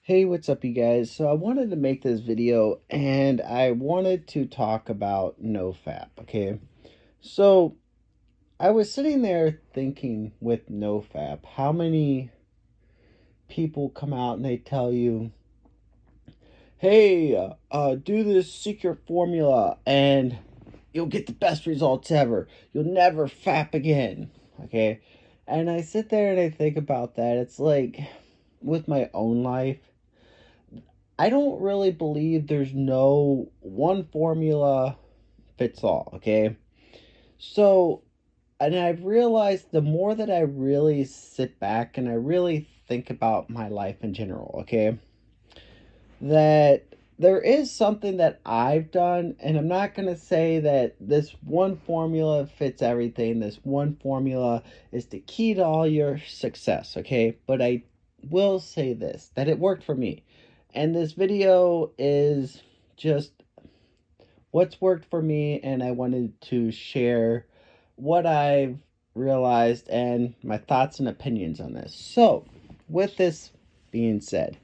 Hey, what's up, you guys? So I wanted to make this video and I wanted to talk about Nofap, okay? So I was sitting there thinking with Nofap, how many people come out and they tell you, hey, do this secret formula and you'll get the best results ever. You'll never fap again, okay? And I sit there and I think about that. It's like with my own life, I don't really believe there's no one formula fits all, okay? So, and I've realized the more that I really sit back and I really think about my life in general, okay, that there is something that I've done, and I'm not going to say that this one formula fits everything, this one formula is the key to all your success, okay? But I will say this, that it worked for me. And this video is just what's worked for me, and I wanted to share what I've realized and my thoughts and opinions on this. So, with this being said,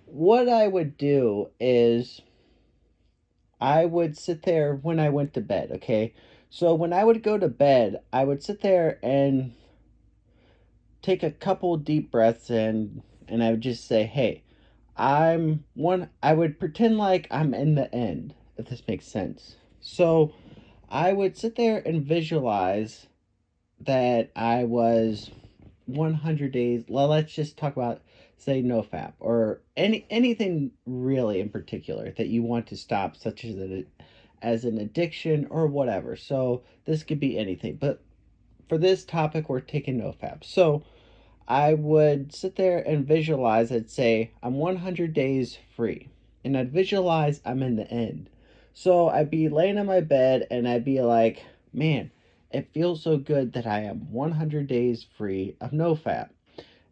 what I would do is I would sit there when I went to bed, okay? So, when I would go to bed, I would sit there and take a couple deep breaths in, and I would just say, hey, I would pretend like I'm in the end, if this makes sense. So I would sit there and visualize that I was 100 days. Well, let's just talk about, say, Nofap or anything really in particular that you want to stop, such as an addiction or whatever. So this could be anything, but for this topic, we're taking Nofap. So I would sit there and visualize. I'd say, I'm 100 days free. And I'd visualize I'm in the end. So I'd be laying in my bed and I'd be like, man, it feels so good that I am 100 days free of NoFap.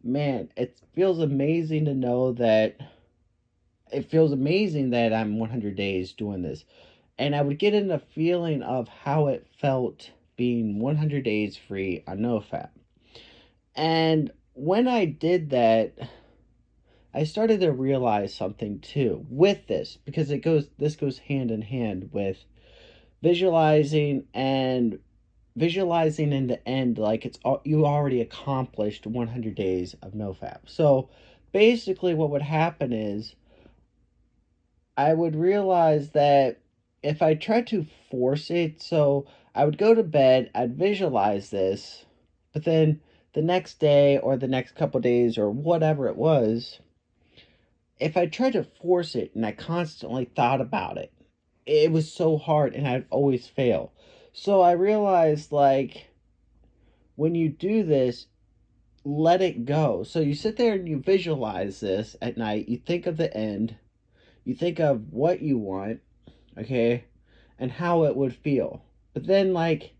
Man, it feels amazing to know that it feels amazing that I'm 100 days doing this. And I would get in a feeling of how it felt being 100 days free on NoFap. And when I did that, I started to realize something too with this because this goes hand in hand with visualizing and visualizing in the end like you already accomplished 100 days of nofap. So basically what would happen is I would realize that if I tried to force it, so I would go to bed, I'd visualize this, but then the next day or the next couple days or whatever it was, if I tried to force it and I constantly thought about it, it was so hard and I'd always fail. So I realized like when you do this, let it go. So you sit there and you visualize this at night, you think of the end, you think of what you want, okay, and how it would feel. But then, like,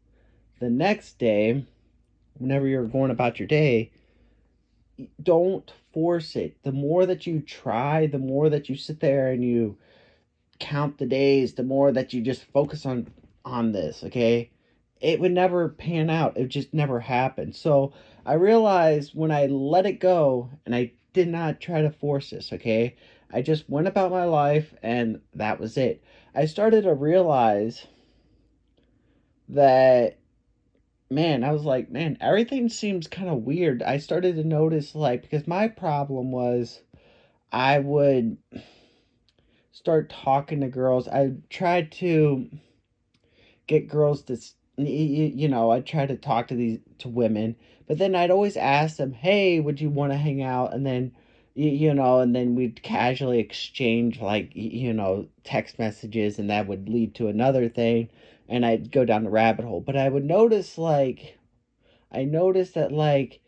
the next day, whenever you're going about your day, don't force it. The more that you try, the more that you sit there and you count the days, the more that you just focus on this, okay? It would never pan out. It just never happened. So I realized when I let it go and I did not try to force this, okay? I just went about my life and that was it. I started to realize that, man, I was like, man, everything seems kind of weird. I started to notice, like, because my problem was I would start talking to girls. I tried to get girls to, I try to talk to to women, but then I'd always ask them, hey, would you want to hang out? And then, and then we'd casually exchange like, text messages, and that would lead to another thing. And I'd go down the rabbit hole. But I would notice, like, I noticed that, like,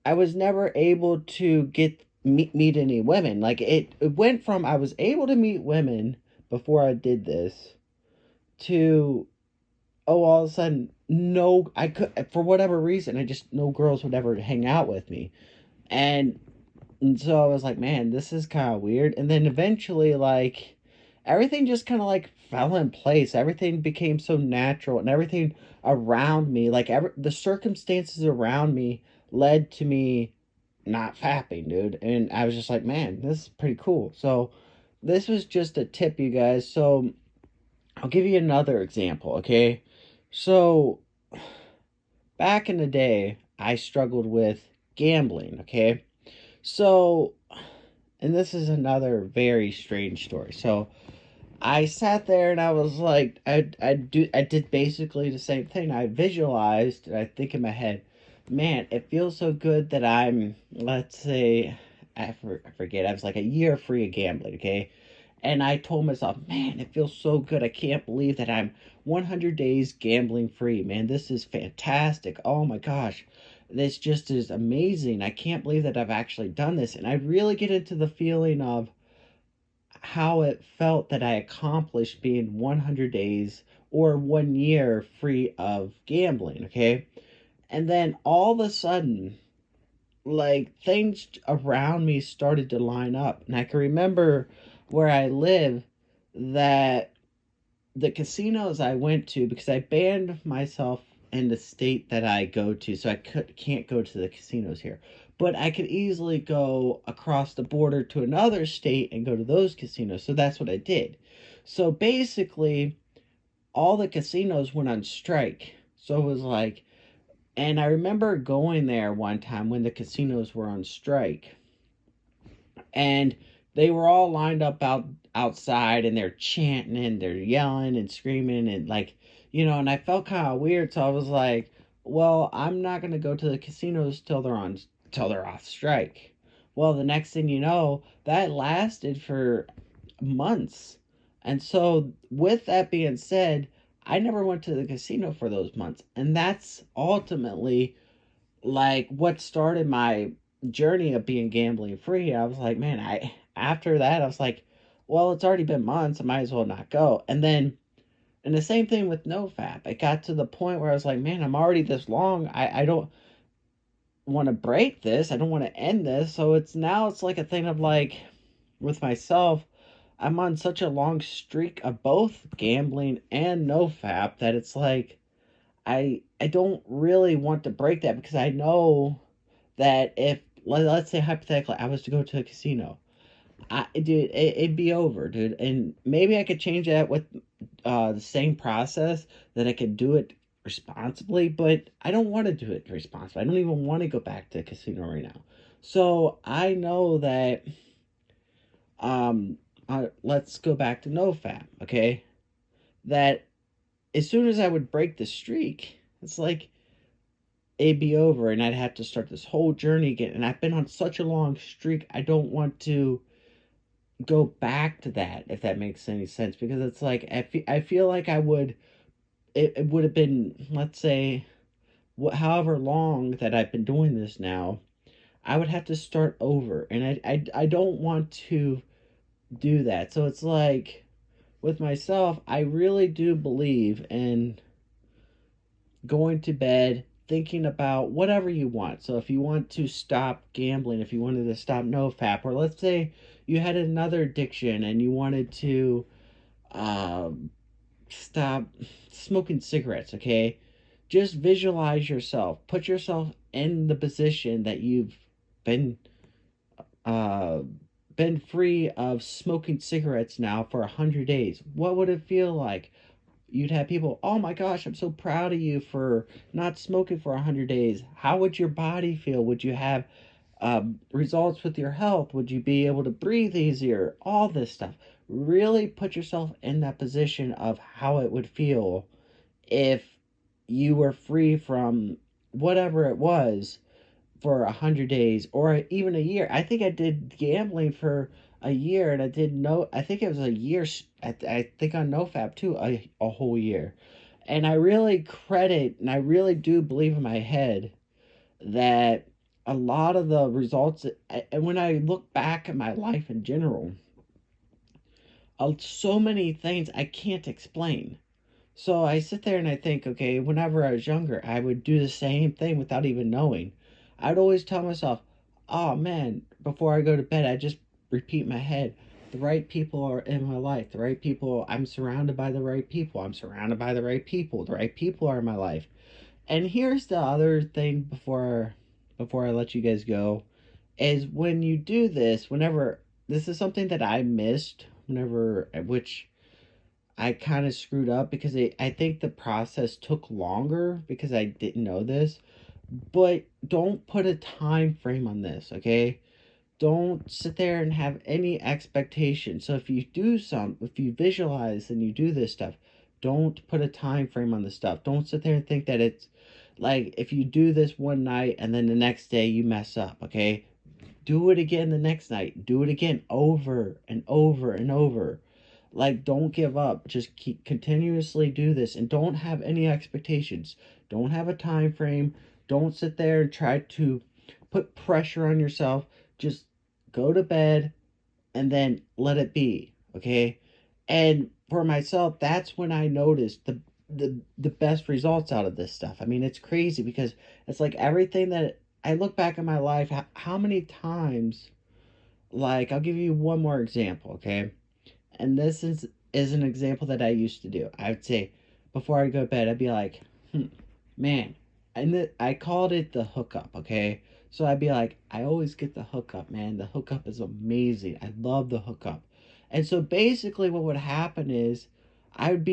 I was never able to meet any women. Like, it went from I was able to meet women before I did this to all of a sudden no, I could, for whatever reason, I just no girls would ever hang out with me. And so I was like, man, this is kind of weird. And then eventually, like, everything just kind of like fell in place. Everything became so natural, and everything around me, like the circumstances around me led to me not fapping, dude. And I was just like, man, this is pretty cool. So this was just a tip, you guys. So I'll give you another example, okay? So back in the day, I struggled with gambling, okay? So, and this is another very strange story. So I sat there and I was like, I did basically the same thing. I visualized and I think in my head, man, it feels so good that I'm, let's say, I forget, I was like a year free of gambling, okay? And I told myself, man, it feels so good. I can't believe that I'm 100 days gambling free, man. This is fantastic. Oh my gosh. This just is amazing. I can't believe that I've actually done this. And I really get into the feeling of how it felt that I accomplished being 100 days or 1 year free of gambling, okay? And then all of a sudden, like things around me started to line up. And I can remember where I live that the casinos I went to, because I banned myself in the state that I go to, so can't go to the casinos here. But I could easily go across the border to another state and go to those casinos. So that's what I did. So basically, all the casinos went on strike. So it was like, and I remember going there one time when the casinos were on strike, and they were all lined up outside and they're chanting and they're yelling and screaming and like, and I felt kind of weird, so I was like, well, I'm not going to go to the casinos till they're off strike. Well, the next thing you know, that lasted for months. And so with that being said, I never went to the casino for those months, and that's ultimately like what started my journey of being gambling free. I was like, man, I after that I was like, well, it's already been months, I might as well not go. And the same thing with Nofap. It got to the point where I was like, man, I'm already this long. I don't want to break this. I don't want to end this. So it's like a thing of like with myself, I'm on such a long streak of both gambling and Nofap that it's like I don't really want to break that, because I know that if let's say hypothetically I was to go to a casino, it'd be over, dude. And maybe I could change that with the same process, that I could do it responsibly, but I don't want to do it responsibly. I don't even want to go back to a casino right now. So I know that um let's go back to NoFap, okay? That as soon as I would break the streak, it's like it'd be over and I'd have to start this whole journey again. And I've been on such a long streak, I don't want to go back to that, if that makes any sense. Because it's like, I feel like it would have been, let's say, however long that I've been doing this now, I would have to start over. And I don't want to do that. So it's like, with myself, I really do believe in going to bed thinking about whatever you want. So if you want to stop gambling, if you wanted to stop NoFap, or let's say you had another addiction and you wanted to um, stop smoking cigarettes, okay? Just visualize yourself. Put yourself in the position that you've been uh, been free of smoking cigarettes now for 100 days. What would it feel like? You'd have people, oh my gosh, I'm so proud of you for not smoking for 100 days. How would your body feel? Would you have results with your health? Would you be able to breathe easier? All this stuff. Really put yourself in that position of how it would feel if you were free from whatever it was for 100 days or even a year. I think I did gambling for a year, and I did no. I think it was a year. I think on NoFap too, a whole year. And I really credit, and I really do believe in my head that a lot of the results, and when I look back at my life in general, so many things I can't explain. So I sit there and I think, okay, whenever I was younger, I would do the same thing without even knowing. I'd always tell myself, oh man, before I go to bed, I just repeat in my head, the right people are in my life. The right people, I'm surrounded by the right people. I'm surrounded by the right people. The right people are in my life. And here's the other thing before I let you guys go. is when you do this, whenever this is something that I missed, whenever which I kind of screwed up because I think the process took longer because I didn't know this. But don't put a time frame on this, okay? Don't sit there and have any expectation. So if you visualize and you do this stuff, don't put a time frame on the stuff. Don't sit there and think that it's like if you do this one night and then the next day you mess up, okay? Do it again the next night. Do it again over and over and over. Like, don't give up. Just keep continuously do this and don't have any expectations. Don't have a time frame. Don't sit there and try to put pressure on yourself. Just go to bed and then let it be, okay? And for myself, that's when I noticed the best results out of this stuff. I mean, it's crazy because it's like everything that I look back in my life, how many times, like, I'll give you one more example, okay? And this is an example that I used to do. I would say before I go to bed, I'd be like, man, and I called it the hookup, okay? So I'd be like, I always get the hookup, man. The hookup is amazing. I love the hookup. And so basically what would happen is I would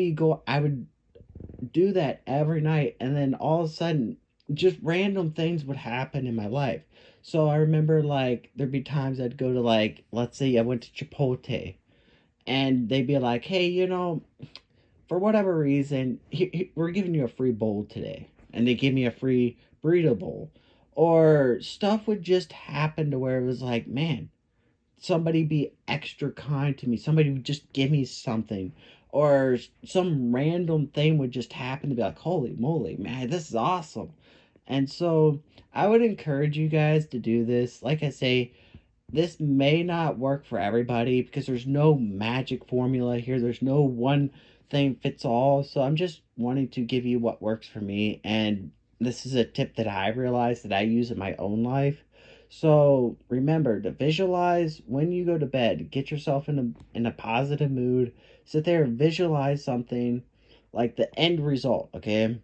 do that every night and then all of a sudden just random things would happen in my life. So I remember like there'd be times I'd go to like let's say I went to Chipotle and they'd be like, "Hey, for whatever reason, we're giving you a free bowl today." And they give me a free burrito bowl. Or stuff would just happen to where it was like, man, somebody be extra kind to me. Somebody would just give me something. Or some random thing would just happen to be like, holy moly, man, this is awesome. And so I would encourage you guys to do this. Like I say, this may not work for everybody because there's no magic formula here. There's no one thing fits all. So I'm just wanting to give you what works for me. And this is a tip that I realized that I use in my own life. So remember to visualize when you go to bed. Get yourself in a positive mood. Sit there and visualize something like the end result, okay?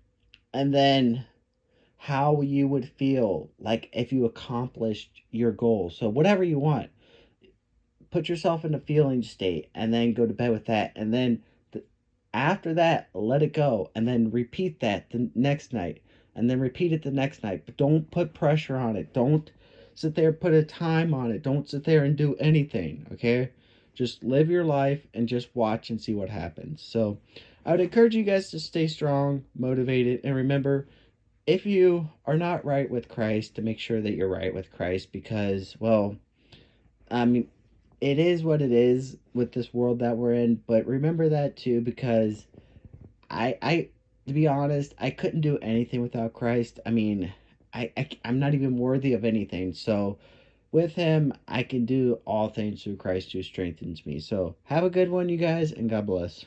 And then how you would feel like if you accomplished your goal. So whatever you want, put yourself in a feeling state and then go to bed with that. And then after that, let it go and then repeat that the next night and then repeat it the next night. But don't put pressure on it. Don't sit there, put a time on it. Don't sit there and do anything, okay? Just live your life and just watch and see what happens. So I would encourage you guys to stay strong, motivated, and remember, if you are not right with Christ, to make sure that you're right with Christ because, well, I mean, it is what it is with this world that we're in. But remember that too, because I, to be honest, I couldn't do anything without Christ. I mean, I'm not even worthy of anything. So with Him, I can do all things through Christ who strengthens me. So have a good one, you guys, and God bless.